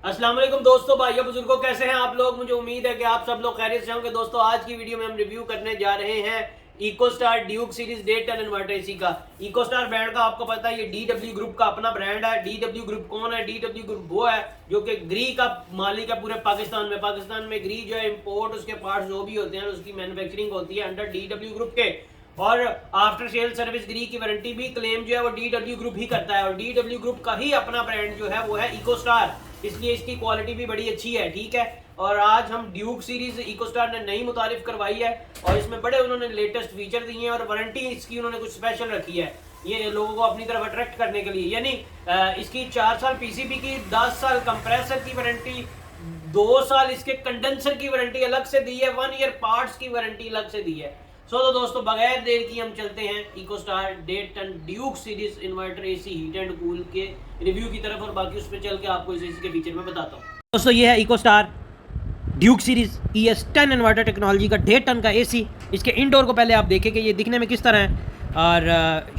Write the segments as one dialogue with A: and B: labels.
A: अस्सलाम वालेकुम दोस्तों, भाइयों बुजुर्गों, कैसे हैं आप लोग। मुझे उम्मीद है कि आप सब लोग खैरियत से होंगे। दोस्तों आज की वीडियो में हम रिव्यू करने जा रहे हैं Ecostar duke series DE 10 inverter AC का। इकोस्टार ब्रांड का आपको पता है ये डीडब्ल्यू ग्रुप का अपना ब्रांड है। डीडब्ल्यू ग्रुप कौन है? डीडब्ल्यू ग्रुप वो है जो कि ग्री का मालिक है पूरे पाकिस्तान में ग्री जो है इंपोर्ट, उसके पार्ट्स जो भी होते हैं उसकी मैन्युफैक्चरिंग होती है अंडर डीडब्ल्यू ग्रुप के। और आफ्टर सेल सर्विस ग्री की वारंटी भी क्लेम जो है वो डीडब्ल्यू ग्रुप ही करता है। और डीडब्ल्यू ग्रुप का ही अपना ब्रांड जो है वो है इकोस्टार, इसलिए इसकी क्वालिटी भी बड़ी अच्छी है। ठीक है, और आज हम ड्यूक सीरीज इकोस्टार ने नई मुतारिफ करवाई है और इसमें बड़े उन्होंने लेटेस्ट फीचर दिए हैं और वारंटी इसकी उन्होंने कुछ स्पेशल रखी है ये लोगों को अपनी तरफ अट्रैक्ट करने के लिए। यानी इसकी 4 साल पीसीबी की, 10 साल कंप्रेसर की वारंटी, 2 साल इसके कंडेंसर की वारंटी अलग से दी है, 1 ईयर पार्ट्स की वारंटी अलग से दी है। तो दोस्तों बगैर देर की हम चलते हैं Ecostar DE 10 duke series inverter AC heat and cool के रिव्यू की तरफ और बाकी उस पर चल के आपको इस एसी के फीचर में बताता हूँ। दोस्तों ये है Ecostar duke series ES10 inverter technology का 1.5 टन का एसी। इसके इंडोर को पहले आप देखें कि ये दिखने में किस तरह है और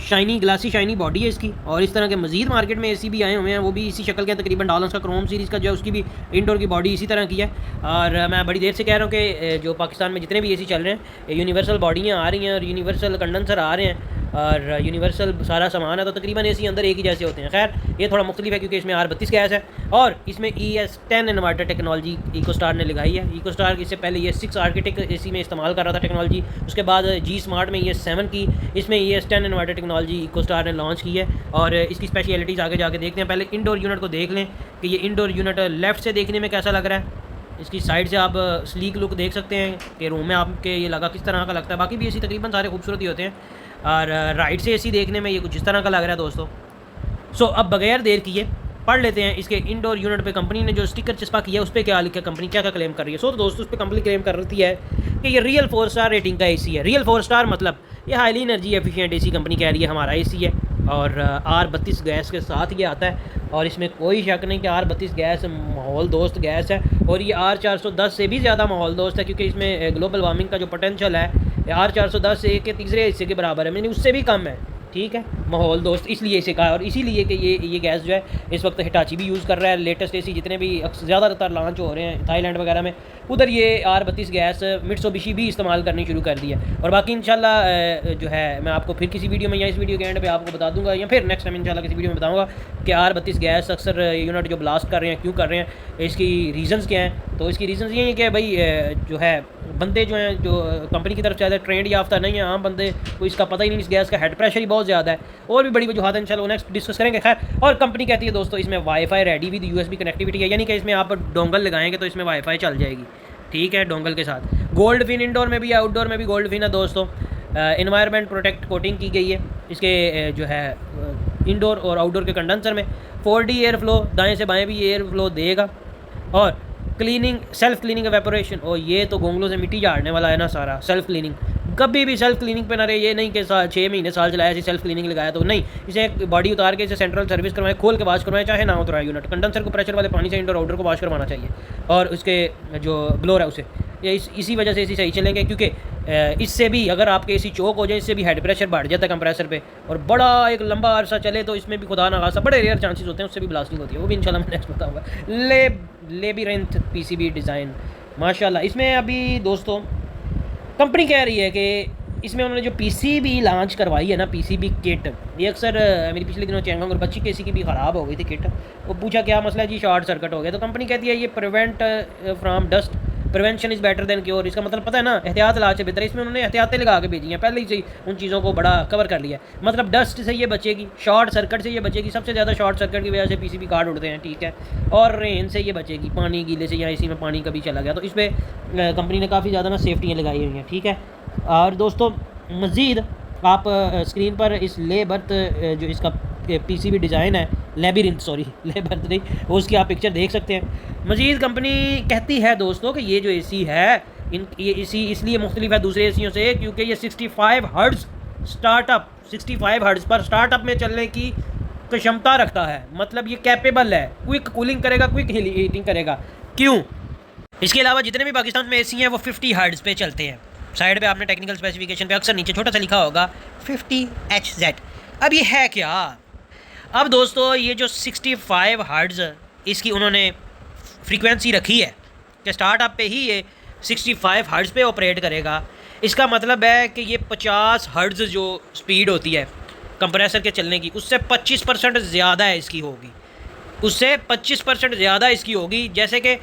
A: शाइनी ग्लासी शाइनी बॉडी है इसकी। और इस तरह के मजीद मार्केट में एसी भी आए हुए हैं, वो भी इसी शक्ल के तकरीबन डॉलर्स का क्रोम सीरीज़ का जो है उसकी भी इंडोर की बॉडी इसी तरह की है। और मैं बड़ी देर से कह रहा हूँ कि जो पाकिस्तान में जितने भी एसी चल रहे हैं यूनिवर्सल बॉडियाँ आ रही हैं और यूनिवर्सल कंडेंसर आ रहे हैं और यूनिवर्सल सारा सामान है, तो तकरीबन एसी अंदर एक ही जैसे होते हैं। खैर ये थोड़ा मुख्तलिफ है क्योंकि इसमें R32 गैस है और इसमें ES10 इन्वर्टर टेक्नोलॉजी इकोस्टार ने लगाई है। इकोस्टार इससे पहले ES6 आर्किटेक्ट एसी में इस्तेमाल कर रहा था टेक्नोलॉजी, उसके बाद जी स्मार्ट में ES7 की, इसमें ES10 इन्वर्टर टेक्नोलॉजी इकोस्टार ने लॉन्च की है। और इसकी स्पेशलिटीज़ आगे जाके देखते हैं। पहले इंडोर यूनिट को देख लें कि ये इंडोर यूनिट लेफ़्ट से देखने में कैसा लग रहा है। इसकी साइड से आप स्लीक लुक देख सकते हैं कि रूम में आपके ये लगा किस तरह का लगता है। बाकी भी एसी तकरीबन सारे खूबसूरत ही होते हैं। और राइट से एसी देखने में ये कुछ इस तरह का लग रहा है दोस्तों। अब बगैर देर किए पढ़ लेते हैं इसके इंडोर यूनिट पे कंपनी ने जो स्टिकर चिपका किया है उस पर क्या लिखा है, कंपनी क्या क्या क्लेम कर रही है। तो दोस्तों उस पर कंपनी क्लेम कर रही है कि ये रियल 4 स्टार रेटिंग का एसी है। रियल 4 स्टार मतलब ये highly energy efficient AC company कह रही है हमारा एसी है। और R32 गैस के साथ ये आता है और इसमें कोई शक नहीं कि R32 गैस माहौल दोस्त गैस है और ये R410 से भी ज़्यादा माहौल दोस्त है क्योंकि इसमें ग्लोबल वार्मिंग का जो पोटेंशियल है R410 एक के तीसरे हिस्से के बराबर है, यानी उससे भी कम है। ठीक है, माहौल दोस्त इसलिए इसे कहा और इसीलिए कि ये गैस जो है इस वक्त हिटाची भी यूज़ कर रहा है। लेटेस्ट एसी जितने भी ज़्यादातर लॉन्च हो रहे हैं थाईलैंड वगैरह में, उधर ये R32 गैस मित्सुबिशी भी इस्तेमाल करनी शुरू कर दी है। और बाकी इंशाल्लाह जो है मैं आपको फिर किसी वीडियो में या इस वीडियो के एंड पे आपको बता दूंगा या फिर नेक्स्ट टाइम इंशाल्लाह किसी वीडियो में बताऊंगा कि R32 गैस अक्सर यूनिट जो ब्लास्ट कर रहे हैं क्यों कर रहे हैं, इसकी रीज़न्स क्या हैं। तो इसकी रीज़न्स ये हैं कि भाई जो है बंदे जो हैं जो कंपनी की तरफ से ज़्यादा ट्रेंड याफ्ता नहीं है, आम बंदे को इसका पता ही नहीं, इस गैस का हेड प्रेशर ही बहुत ज़्यादा है और भी बड़ी वजूहत है इंशाल्लाह नेक्स्ट डिस्कस करेंगे। खैर, और कंपनी कहती है दोस्तों इसमें wifi ready with USB connectivity है, यानी कि इसमें आप डोंगल लगाएंगे तो इसमें वाईफाई चल जाएगी। ठीक है, डोंगल के साथ गोल्ड फिन इंडोर में भी आउटडोर में भी गोल्ड फिन है दोस्तों। एनवायरनमेंट प्रोटेक्ट कोटिंग की गई है इसके जो है इंडोर और आउटडोर के कंडेंसर में। 4D एयर फ्लो, दाएँ से बाएँ भी एयर फ्लो देगा। और क्लीनिंग, सेल्फ क्लीनिंग एवेपोरेशन, और ये तो गोंगलों से मिट्टी झाड़ने वाला है ना सारा। सेल्फ क्लीनिंग कभी भी सेल्फ क्लीनिंग पे ना रहे, ये नहीं कि 6 महीने साल चलाया इसे सेल्फ क्लीनिंग लगाया तो नहीं, इसे बॉडी उतार के इसे सेंट्रल सर्विस करवाएं, खोल के वॉश करवाएं, चाहे ना उतराए यूनिट। कंडेंसर को प्रेशर वाले पानी से इंडोर आउटडोर को वॉश करवाना चाहिए और उसके जो ब्लोर है उसे, ये इसी वजह से एसी सही चलेंगे क्योंकि इससे भी अगर आपके एसी चोक हो जाए इससे भी हेड प्रेशर बढ़ जाता है कंप्रेसर पे और बड़ा एक लंबा अरसा चले तो इसमें भी खुदा ना खासा बड़े रेयर चांसेस होते हैं उससे भी ब्लास्टिंग होती है। वो भी इंशाल्लाह मैं नेक्स्ट बताऊंगा। लेबिरिंथ PCB डिज़ाइन माशाल्लाह। इसमें अभी दोस्तों कंपनी कह रही है कि इसमें उन्होंने जो PCB लॉन्च करवाई है ना, PCB किट, ये अक्सर मेरी पिछले दिनों चैंगोंग और बच्ची के एसी की भी ख़राब हो गई थी किट। वो पूछा क्या मसला है जी, शॉर्ट सर्किट हो गया। तो कंपनी कहती है ये prevent from dust, prevention is better than cure. इसका मतलब पता है ना, एहतियात इलाज से बेहतर है। इसमें उन्होंने एहतियातें लगा के भेजी हैं, पहले ही से उन चीज़ों को बड़ा कवर कर लिया है। मतलब डस्ट से ये बचेगी, शॉर्ट सर्किट से ये बचेगी, सबसे ज़्यादा शॉर्ट सर्किट की वजह से PCB कार्ड उड़ते हैं। ठीक है, और रेन से ये बचेगी, पानी गीले से या इसी में पानी कभी चला गया तो इस पर कंपनी ने काफ़ी ज़्यादा ना सेफ्टियाँ लगाई हुई हैं। ठीक है, और दोस्तों मज़ीद आप स्क्रीन पर इस ले बर्थ जो इसका PCB डिज़ाइन है, ले बर्थ नहीं, उसकी आप पिक्चर देख सकते हैं। मज़ीद कंपनी कहती है दोस्तों कि ये जो एसी है ये एसी इसलिए मुख्तलिफ है दूसरे एसियों से क्योंकि ये 65 हर्ट्ज़ स्टार्टअप 65 हर्ट्ज़ पर स्टार्टअप में चलने की क्षमता रखता है। मतलब ये कैपेबल है, क्विक कूलिंग करेगा, क्विक हीटिंग करेगा। क्यों? इसके अलावा जितने भी पाकिस्तान में एसी हैं वो 50 हर्ट्ज़ पे चलते हैं। साइड पे आपने टेक्निकल स्पेसिफिकेशन पे अक्सर नीचे छोटा सा लिखा होगा 50HZ। अब ये है क्या? अब दोस्तों ये जो 65 हर्ट्ज़ इसकी उन्होंने फ्रीक्वेंसी रखी है कि स्टार्टअप पे ही ये 65 हर्ट्ज़ पे ऑपरेट करेगा, इसका मतलब है कि ये 50 हर्ट्ज़ जो स्पीड होती है कंप्रेसर के चलने की, उससे 25% ज़्यादा है इसकी होगी, उससे 25% ज़्यादा इसकी होगी। जैसे कि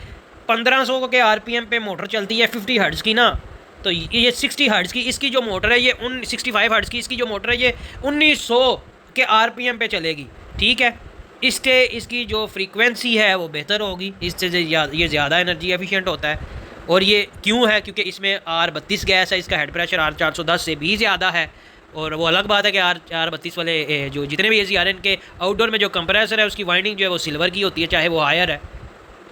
A: 1500 के आरपीएम पे मोटर चलती है 50 हर्ट्ज़ की ना, तो ये 60 हर्ट्ज़ की इसकी जो मोटर है, ये 65 हर्ट्ज़ की इसकी जो मोटर है, ये 1900 के आरपीएम पे चलेगी। ठीक है, इसकी जो फ्रीक्वेंसी है वो बेहतर होगी, इससे ये ज़्यादा एनर्जी एफिशिएंट होता है। और ये क्यों है? क्योंकि इसमें R32 गैस है, इसका हेड प्रेशर R410 से भी ज़्यादा है। और वो अलग बात है कि R32 वाले जो जितने भी AC आ रहे हैं, इनके आउटडोर में जो कंप्रेसर है उसकी वाइंडिंग जो है वो सिल्वर की होती है, चाहे वो हायर है।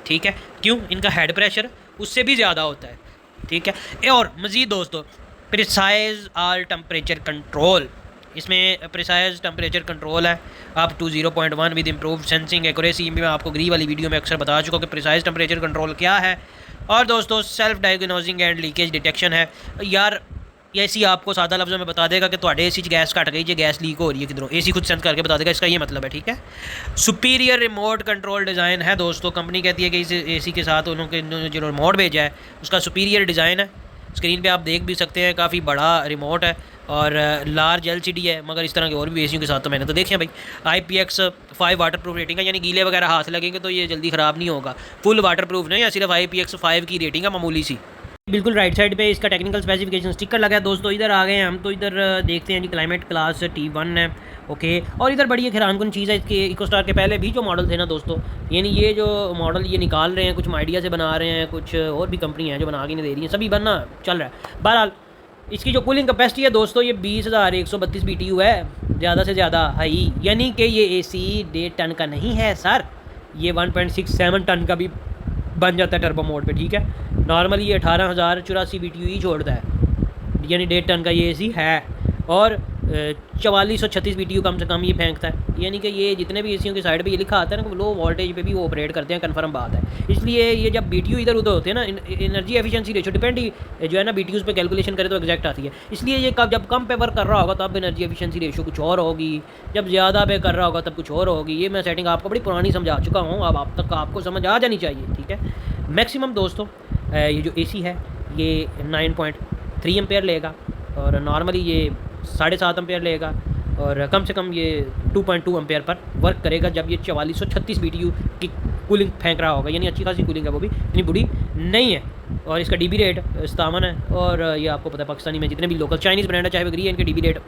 A: ठीक है, क्यों? इनका हेड प्रेशर उससे भी ज़्यादा होता है। ठीक है, और मज़ीद दोस्तों, प्रिसाइज ऑल टेम्परेचर कंट्रोल, इसमें प्रिसाइज टेम्परेचर कंट्रोल है up to 0.1 with improve sensing accuracy. मैं आपको ग्री वाली वीडियो में अक्सर बता चुका हूँ कि प्रिसाइज टेम्परेचर कंट्रोल क्या है। और दोस्तों, self diagnosing and leakage detection है। यार AC आपको सादा लफ्ज़ों में बता देगा कि तुम्हारे AC गैस घट गई, ये गैस लीक हो रही है किधरों, AC खुद सेंस करके बता देगा, इसका ये मतलब है। ठीक है, सुपीरियर रिमोट कंट्रोल डिज़ाइन है दोस्तों। कंपनी कहती है कि इस AC के साथ उन्होंने जो रिमोट भेजा है उसका सुपीरियर डिज़ाइन है। स्क्रीन पे आप देख भी सकते हैं, काफ़ी बड़ा रिमोट है और लार्ज LCD है। मगर इस तरह के और भी ACयों के साथ तो मैंने तो देखे भाई। IPX5 वाटर प्रूफ रेटिंग है, यानी गीले वगैरह हाथ लगेंगे तो ये जल्दी ख़राब नहीं होगा। फुल वाटर प्रूफ नहीं है, सिर्फ IPX5 की रेटिंग है, मामूली सी। बिल्कुल राइट साइड पे इसका टेक्निकल स्पेसिफिकेशन स्टिकर लगा है दोस्तों। इधर आ गए हैं हम, तो इधर देखते हैं जी क्लाइमेट क्लास T1 है। ओके, और इधर बड़ी हैरानकुन चीज़ है, इसके इकोस्टार के पहले भी जो मॉडल थे ना दोस्तों, यानी ये जो मॉडल ये निकाल रहे हैं, कुछ आइडिया से बना रहे हैं, कुछ और भी कंपनी हैं जो बना के नहीं दे रही हैं, सभी बनना चल रहा है। बहरहाल इसकी जो कूलिंग कैपेसिटी है दोस्तों, ये 20,132 BTU है, ज़्यादा से ज़्यादा हाई, यानी कि ये AC 1.5 टन का नहीं है सर, ये 1.67 टन का भी बन जाता है टर्बो मोड पे। ठीक है, नॉर्मली ये 18,084 BTU ही छोड़ता है, यानी 1.5 टन का ये AC है। और 4436 BTU कम से कम ये फेंकता है, यानी कि ये जितने भी ACयों की साइड पे ये लिखा आता है ना, लो वोल्टेज पे भी वो ऑपरेट करते हैं, कन्फर्म बात है। इसलिए ये जब BTU इधर उधर होते हैं ना, एनर्जी एफिशिएंसी रेशो डिपेंड ही जो है ना BTUs पे कैलकुलेशन करे तो एग्जैक्ट आती है। इसलिए ये जब कम पे वर्क कर रहा होगा तब एनर्जी एफिशिएंसी रेशो कुछ और होगी, जब ज़्यादा पे कर रहा होगा तब कुछ और होगी। ये मैं सेटिंग आपको बड़ी पुरानी समझा चुका हूँ, अब आप तक आपको समझ आ जानी चाहिए। ठीक है, मैक्सिमम दोस्तों ये जो AC है ये 9.3 एम्पेयर लेगा, और नॉर्मली ये 7.5 एम्पेयर लेगा, और कम से कम ये 2.2 एम्पेयर पर वर्क करेगा जब ये 4436 BTU की कूलिंग फेंक रहा होगा, यानी अच्छी खासी कूलिंग है, वो भी इतनी बुरी नहीं है। और इसका DB रेट 57 है, और ये आपको पता है पाकिस्तानी में जितने भी लोकल चाइनीज़ ब्रांड है चाहे वो ग्री है, इनके DB रेट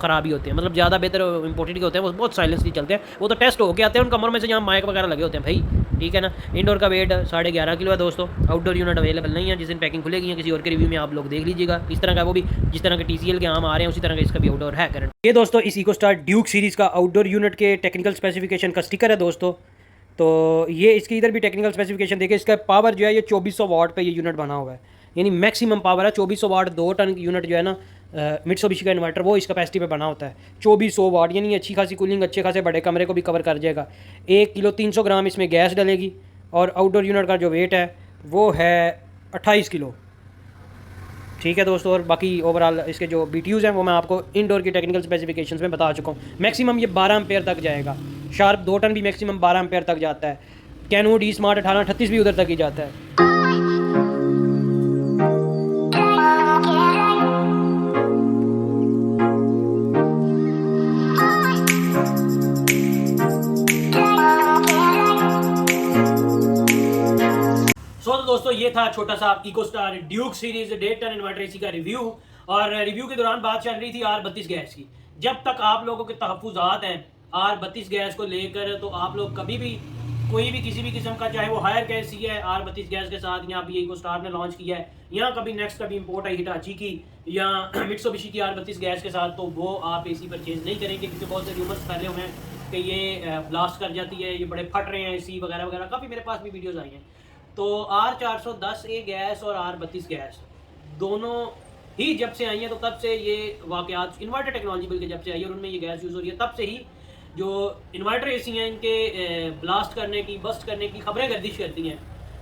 A: ख़राब ही होते हैं, मतलब ज़्यादा बेहतर इंपोर्टेड के होते हैं, वो बहुत साइलेंसली चलते हैं, वो तो टेस्ट होके आते हैं उन कमरों में से जहाँ माइक वगैरह लगे होते हैं भाई। ठीक है ना, इंडोर का वेट 11.5 किलो है दोस्तों, आउटडोर यूनिट अवेलेबल नहीं है, जिस दिन पैकिंग खुलेगी या किसी और के रिव्यू में आप लोग देख लीजिएगा। इस तरह का वो भी जिस तरह के TCL के आम आ रहे हैं उसी तरह का इसका भी आउटडोर है करंट। ये दोस्तों इस इकोस्टार ड्यूक सीरीज़ का आउटडोर यूनिट के टेक्निकल स्पेसिफिकेशन का स्टिकर है दोस्तों। तो ये इसकी इधर भी टेक्निकल स्पेसिफिकेशन देखिए, इसका पावर जो है ये 2400 वाट पे ये यूनिट बना हुआ है, यानी मैक्सिमम पावर है 2400 वाट। 2 टन यूनिट जो है ना मित्सुबिशी का इन्वर्टर वो इस कैपेसिटी पे बना होता है 2400 वाट, यानी अच्छी खासी कूलिंग अच्छे खासे बड़े कमरे को भी कवर कर जाएगा। 1 किलो 300 ग्राम इसमें गैस डलेगी, और आउटडोर यूनिट का जो वेट है वो है 28 किलो। ठीक है दोस्तों, और बाकी ओवरऑल इसके जो BTUs हैं वो मैं आपको इंडोर की टेक्निकल स्पेसिफिकेशंस में बता चुका हूँ। मैक्सिमम ये 12 एम्पेयर तक जाएगा, शार्प 2 टन भी मैक्सिमम 12 एम्पेयर तक जाता है, कैनो D स्मार्ट 1838 भी उधर तक ही जाता है। तो दोस्तों ये था छोटा सा Ecostar duke series 1.5 ton inverter AC का रिव्यू। और रिव्यू के दौरान बात चल रही थी R32 गैस की। जब तक आप लोगों के तहफ़्फ़ुज़ात हैं R32 गैस को लेकर, तो आप लोग कभी भी कोई भी किसी भी किस्म का, चाहे वो हायर गैस ही है R32 गैस के साथ, यहाँ भी इकोस्टार ने लॉन्च किया है, या कभी नेक्स्ट कभी इंपोर्ट है हिटाची की या मित्सुबिशी की R32 गैस के साथ, तो वो आप AC परचेज नहीं करेंगे, क्योंकि बहुत से रूमर्स फैले हुए हैं कि ये ब्लास्ट कर जाती है, ये बड़े फट रहे हैं AC वगैरह वगैरह, काफ़ी मेरे पास भी वीडियोज़ आई हैं। तो R410A गैस और R32 गैस दोनों ही जब से आई हैं, तो तब से ये वाक़यात इन्वर्टर टेक्नोलॉजी बल्कि जब से आई है और उनमें ये गैस यूज़ हो रही है, तब से ही जो इन्वर्टर AC हैं इनके ब्लास्ट करने की, बस्ट करने की खबरें गर्दिश करती हैं।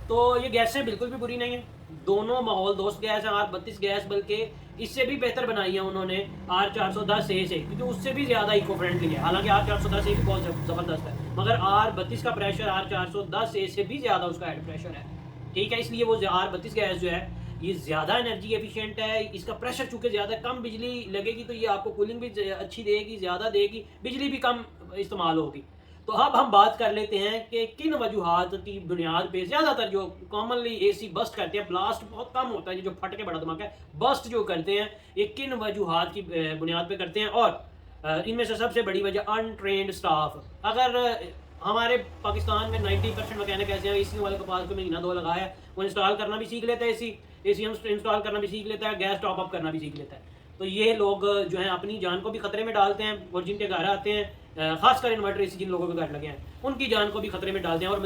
A: तो ये गैसें बिल्कुल भी बुरी नहीं हैं, दोनों माहौल दोस्त गैस है R32 गैस, बल्कि इससे भी बेहतर बनाई है उन्होंने R410A से, क्योंकि उससे भी ज़्यादा इको फ्रेंडली है। हालांकि R410A भी बहुत ज़बरदस्त है, मगर R32 का प्रेशर R410A से भी ज़्यादा उसका हेड प्रेशर है, ठीक है। इसलिए वो R32 गैस जो है ये ज़्यादा एनर्जी एफिशिएंट है। इसका प्रेशर चूँकि ज़्यादा कम बिजली लगेगी तो ये आपको कूलिंग भी अच्छी देगी, ज़्यादा देगी, बिजली भी कम इस्तेमाल होगी। तो अब हम बात कर लेते हैं कि किन वजूहात की बुनियाद पे ज़्यादातर जो कॉमनली एसी बस्ट करते हैं, ब्लास्ट बहुत कम होता है, जो फट के बड़ा धमाका है, बस्ट जो करते हैं ये किन वजूहात की बुनियाद पे करते हैं। और इनमें से सबसे बड़ी वजह अनट्रेंड स्टाफ। अगर हमारे पाकिस्तान में 90% मैकेनिक ऐसे हैं, एसी वाले के पास को महीना 2 लगाया है, वो इंस्टॉल करना भी सीख लेता है, एसी इंस्टॉल करना भी सीख लेता है, गैस टॉप अप करना भी सीख लेता है। तो ये लोग जो हैं अपनी जान को भी खतरे में डालते हैं, और जिनके घर आते हैं, खासकर इन्वर्टर एसी जिन लोगों के घर लगे हैं, उनकी जान को भी खतरे में डालते हैं। और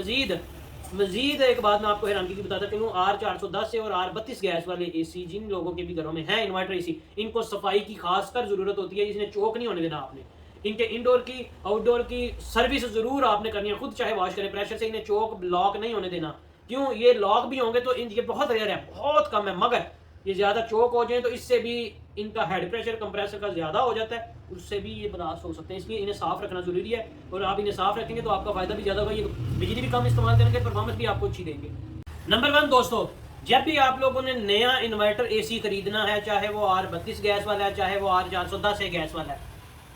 A: मजीद एक बात मैं आपको हैरानगी की बताता चलूँ, R410 से और R32 गैस वाले एसी जिन लोगों के भी घरों में है इन्वर्टर एसी, इनको सफाई की खासकर ज़रूरत होती है। इसने चोक नहीं होने देना आपने। इनके इंडोर की आउटडोर की सर्विस ज़रूर आपने करनी है, खुद चाहे वॉश करें प्रेशर से, इन्हें चोक लॉक नहीं होने देना। क्यों? ये लॉक भी होंगे तो ये बहुत रेयर है, बहुत कम है, मगर ये ज़्यादा चोक हो जाए तो इससे भी इनका हेड प्रेशर कंप्रेसर का ज़्यादा हो जाता है, उससे भी ये बर्दाश्त हो सकते हैं। इसलिए इन्हें साफ़ रखना ज़रूरी है, और आप इन्हें साफ़ रखेंगे तो आपका फ़ायदा भी ज़्यादा होगा, ये बिजली भी कम इस्तेमाल करेंगे, परफॉर्मेंस भी आपको अच्छी देंगे। नंबर 1 दोस्तों, जब भी आप लोगों ने नया इन्वर्टर एसी खरीदना है, चाहे वो R32 गैस वाला है, चाहे वो R410 गैस वाला है,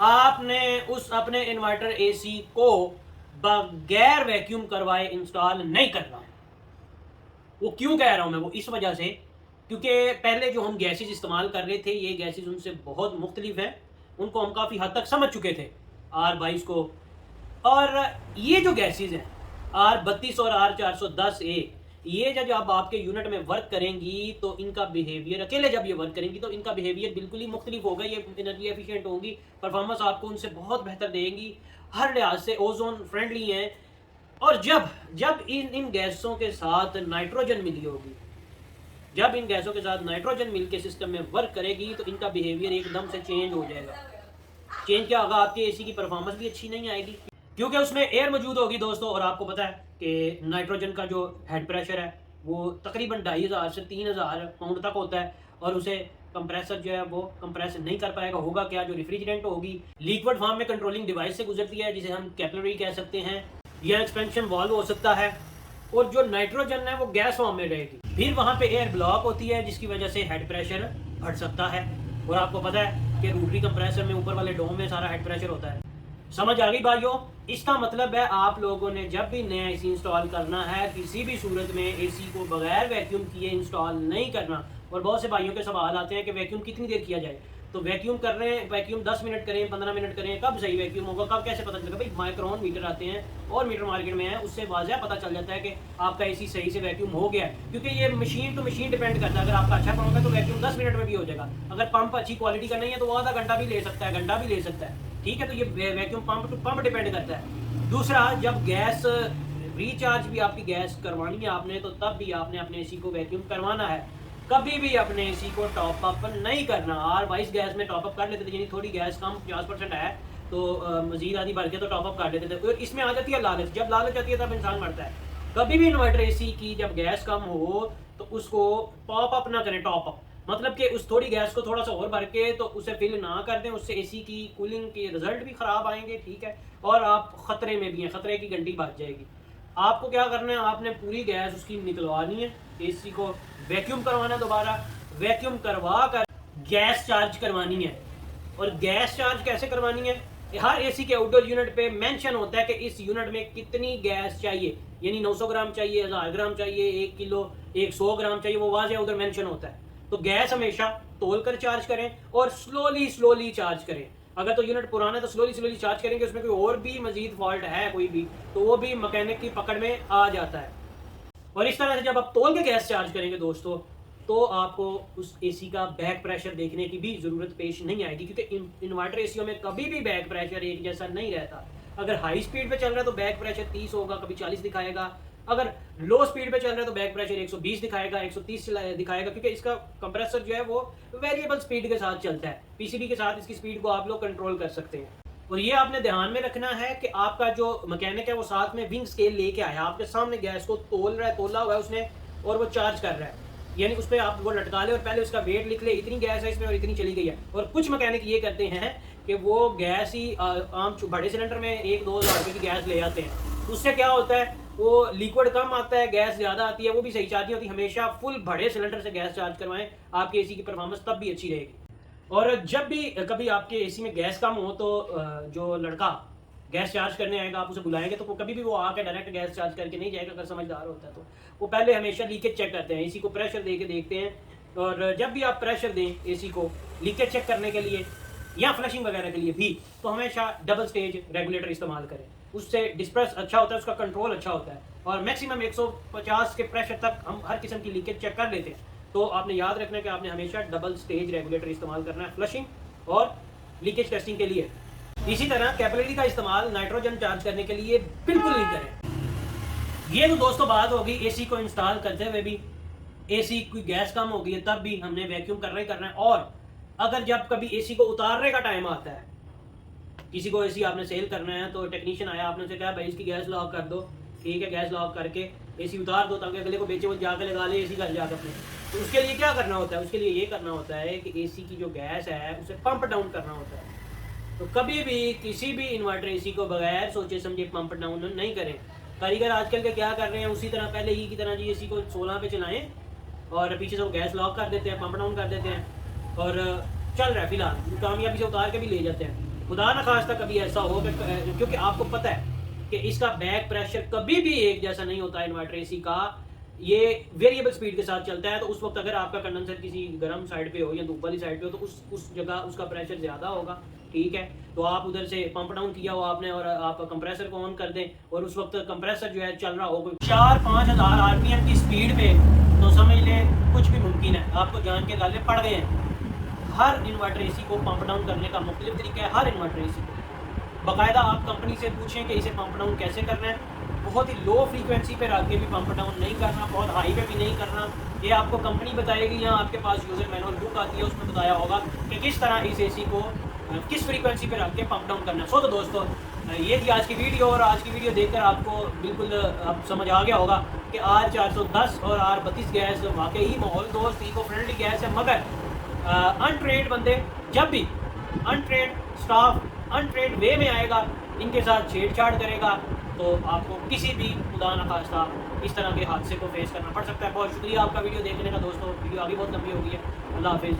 A: आपने उस अपने इन्वर्टर एसी को बगैर वैक्यूम करवाए इंस्टॉल नहीं करना है। वो क्यों कह रहा हूं मैं? वो इस वजह से क्योंकि पहले जो हम गैसेस इस्तेमाल कर रहे थे, ये गैसेस उनसे बहुत मुख्तलिफ हैं, उनको हम काफ़ी हद तक समझ चुके थे R22 को। और ये जो गैसेस हैं R32 और R410A, ये जब आपके यूनिट में वर्क करेंगी तो इनका बिहेवियर, अकेले जब ये वर्क करेंगी तो इनका बिहेवियर बिल्कुल ही मुख्तलिफ होगा। ये एनर्जी एफिशिएंट होंगी, परफॉर्मेंस आपको उनसे बहुत बेहतर देंगी, हर लिहाज से ओजोन फ्रेंडली हैं। और जब इन गैसों के साथ नाइट्रोजन मिली होगी, जब इन गैसों के साथ नाइट्रोजन मिल के सिस्टम में वर्क करेगी तो इनका बिहेवियर एकदम से चेंज हो जाएगा। चेंज क्या होगा? आपके एसी की परफॉर्मेंस भी अच्छी नहीं आएगी, क्योंकि उसमें एयर मौजूद होगी दोस्तों। और आपको पता है कि नाइट्रोजन का जो हेड प्रेशर है वो तकरीबन 2500 से 3000 पाउंड तक होता है, और उसे कंप्रेसर जो है वो कंप्रेस नहीं कर पाएगा। होगा क्या? जो रेफ्रिजरेंट होगी, लिक्विड फॉर्म में कंट्रोलिंग डिवाइस से गुजरती है, जिसे हम कैपिलरी कह सकते हैं, या एक्सपेंशन वाल्व हो सकता है, और जो नाइट्रोजन है वो गैस फॉर्म में रहेगी। फिर वहाँ पे एयर ब्लॉक होती है, जिसकी वजह से हेड प्रेशर बढ़ सकता है। और आपको पता है कि रोटरी कंप्रेसर में ऊपर वाले डोम में सारा हेड प्रेशर होता है। समझ आ गई भाइयों? इसका मतलब है आप लोगों ने जब भी नया एसी इंस्टॉल करना है, किसी भी सूरत में एसी को बगैर वैक्यूम किए इंस्टॉल नहीं करना। और बहुत से भाइयों के सवाल आते हैं कि वैक्यूम कितनी देर किया जाए? तो वैक्यूम कर रहे हैं, वैक्यूम 10 मिनट करें, 15 मिनट करें, कब सही वैक्यूम होगा, कब कैसे पता चलेगा? भाई माइक्रोन मीटर आते हैं और मीटर मार्केट में है, उससे वाज़ह पता चल जाता है कि आपका एसी सही से वैक्यूम हो गया है। क्योंकि ये मशीन टू मशीन डिपेंड करता है। अगर आपका अच्छा पंप है तो वैक्यूम 10 मिनट में भी हो जाएगा। अगर पंप अच्छी क्वालिटी का नहीं है तो वो आधा घंटा भी ले सकता है, घंटा भी ले सकता है, ठीक है। तो ये vacuum pump to pump depend करता है। दूसरा, जब गैस रिचार्ज भी आपकी गैस करवानी है आपने, तो तब भी आपने अपने एसी को वैक्यूम करवाना है। कभी भी अपने एसी को टॉप अप नहीं करना। R22 गैस में टॉप अप कर लेते थे, यानी थोड़ी गैस कम 50% है तो मजीद आधी भर के तो टॉप अप कर लेते थे। और इसमें आ जाती है लालच। जब लालच आती है तब इंसान मरता है। कभी भी इन्वर्टर एसी की जब गैस कम हो तो उसको टॉप अप ना करें। टॉप अप मतलब कि उस थोड़ी गैस को थोड़ा सा और भर के तो उसे फिल ना कर दें, उससे एसी की कूलिंग के रिजल्ट भी ख़राब आएंगे, ठीक है, और आप ख़तरे में भी हैं, ख़तरे की घंटी बज जाएगी। आपको क्या करना है? आपने पूरी गैस उसकी निकलवानी है, एसी को वैक्यूम करवाना है, दोबारा वैक्यूम करवा कर गैस चार्ज करवानी है। और गैस चार्ज कैसे करवानी है? हर एसी के आउटडोर यूनिट पे मेंशन होता है कि इस यूनिट में कितनी गैस चाहिए, यानी 900 ग्राम चाहिए, 1000 ग्राम चाहिए, 1 किलो, 100 ग्राम चाहिए, वो वाज़े उधर मेंशन होता है। तो गैस हमेशा तोल कर चार्ज करें और स्लोली चार्ज करें। अगर तो यूनिट पुराना है तो स्लोली चार्ज करेंगे, उसमें कोई और भी मजीद फॉल्ट है कोई भी, तो वो भी मैकेनिक की पकड़ में आ जाता है। और इस तरह से जब आप तोल के गैस चार्ज करेंगे दोस्तों, तो आपको उस एसी का बैक प्रेशर देखने की भी ज़रूरत पेश नहीं आएगी, क्योंकि इन्वर्टर एसीओं में कभी भी बैक प्रेशर एक जैसा नहीं रहता। अगर हाई स्पीड पे चल रहा है तो बैक प्रेशर 30 होगा, कभी 40 दिखाएगा। अगर लो स्पीड पे चल रहा है तो बैक प्रेशर 120 दिखाएगा, 130 दिखाएगा, क्योंकि इसका कंप्रेसर जो है वो वेरिएबल स्पीड के साथ चलता है। पीसीबी के साथ इसकी स्पीड को आप लोग कंट्रोल कर सकते हैं। और ये आपने ध्यान में रखना है कि आपका जो मैकेनिक है वो साथ में विंग स्केल लेके आया, आपके सामने गैस को तोल रहा है, तोला हुआ है उसने, और वो चार्ज कर रहा है। यानी उस पर आप वो लटका ले और पहले उसका वेट लिख ले, इतनी गैस है इसमें और इतनी चली गई है। और कुछ मैकेनिक ये करते हैं कि वो गैस ही आम बड़े सिलेंडर में 1-2 हज़ार रुपये की गैस ले आते हैं। उससे क्या होता है, वो लिक्विड कम आता है, गैस ज़्यादा आती है, वो भी सही चार्ज नहीं होती। हमेशा फुल बड़े सिलेंडर से गैस चार्ज करवाएं, आपकी एसी की परफॉर्मेंस तब भी अच्छी रहेगी। और जब भी कभी आपके एसी में गैस कम हो तो जो लड़का गैस चार्ज करने आएगा आप उसे बुलाएंगे तो कभी भी वो आकर डायरेक्ट गैस चार्ज करके नहीं जाएगा। अगर समझदार होता है तो वो पहले हमेशा लीकेज चेक करते हैं, एसी को प्रेशर दे के देखते हैं। और जब भी आप प्रेशर दें एसी को लीकेज चेक करने के लिए या फ्लशिंग वगैरह के लिए भी, तो हमेशा डबल स्टेज रेगुलेटर इस्तेमाल करें। उससे डिस्पर्स अच्छा होता है, उसका कंट्रोल अच्छा होता है और मैक्सिमम 150 के प्रेशर तक हम हर किस्म की लीकेज चेक कर लेते हैं। तो आपने याद रखना है कि आपने हमेशा डबल स्टेज रेगुलेटर इस्तेमाल करना है फ्लशिंग और लीकेज टेस्टिंग के लिए। इसी तरह कैपिलरी का इस्तेमाल नाइट्रोजन चार्ज करने के लिए बिल्कुल नहीं करें। ये तो दोस्तों बात होगी एसी को इंस्टॉल करते हुए भी, एसी की गैस कम हो गई है तब भी हमने वैक्यूम करना ही करना है। और अगर जब कभी एसी को उतारने का टाइम आता है, किसी को एसी आपने सेल करना है तो टेक्नीशियन आया, आपने उसे कहा भाई इसकी गैस लॉक कर दो, ठीक है, गैस लॉक करके एसी उतार दो ताकि अगले को बेचे, वो जाकर लगा ले एसी घर जाकर अपने। तो उसके लिए क्या करना होता है, उसके लिए ये करना होता है कि एसी की जो गैस है उसे पंप डाउन करना होता है। तो कभी भी किसी भी इन्वर्टर एसी को बगैर सोचे समझे पंप डाउन नहीं करें। कारीगर आजकल के क्या कर रहे हैं, उसी तरह पहले ही की तरह जी एसी को 16 पे चलाएं और पीछे से वो गैस लॉक कर देते हैं, पंप डाउन कर देते हैं और चल रहा है फिलहाल, कामयाबी से उतार के भी ले जाते हैं। खुदा न खास्ता कभी ऐसा हो क्योंकि आपको पता है कि इसका बैक प्रेशर कभी भी एक जैसा नहीं होता है इन्वर्टर एसी का, ये वेरिएबल स्पीड के साथ चलता है। तो उस वक्त अगर आपका कंडेंसर किसी गर्म साइड पे हो या धूप वाली साइड पे हो तो उस जगह उसका प्रेशर ज़्यादा होगा, ठीक है। तो आप उधर से पंप डाउन किया हो आपने और आप कंप्रेसर को ऑन कर दें और उस वक्त कंप्रेसर जो है चल रहा हो 4-5 हज़ार आरपीएम की स्पीड पे, तो समझ लें कुछ भी मुमकिन है, आपको जान के गाले पड़ गए हैं। हर इन्वर्टर एसी को पंप डाउन करने का मुख्तलिफ तरीका है, हर इन्वर्टर एसी को बाकायदा आप कंपनी से पूछें कि इसे पंप डाउन कैसे करना है। बहुत ही लो फ्रीक्वेंसी पे रख के भी पंप डाउन नहीं करना, बहुत हाई पे भी नहीं करना, ये आपको कंपनी बताएगी या आपके पास यूज़र मैनुअल बुक आती है उसमें बताया होगा कि किस तरह इस एसी को किस फ्रीक्वेंसी पे रख के पंप डाउन करना है। तो दोस्तों ये थी आज की वीडियो और आज की वीडियो देखकर आपको बिल्कुल अब समझ आ गया होगा कि R410 और R32 गैस वाकई ही माहौल दोस्त इको फ्रेंडली गैस है। मगर अनट्रेंड बंदे, जब भी अनट्रेंड स्टाफ अनट्रेंड वे में आएगा, इनके साथ छेड़छाड़ करेगा तो आपको किसी भी खुदा न खास्ता इस तरह के हादसे को फेस करना पड़ सकता है। बहुत शुक्रिया आपका वीडियो देखने का दोस्तों, वीडियो आगे बहुत लंबी हो गई है। अल्लाह हाफिज़।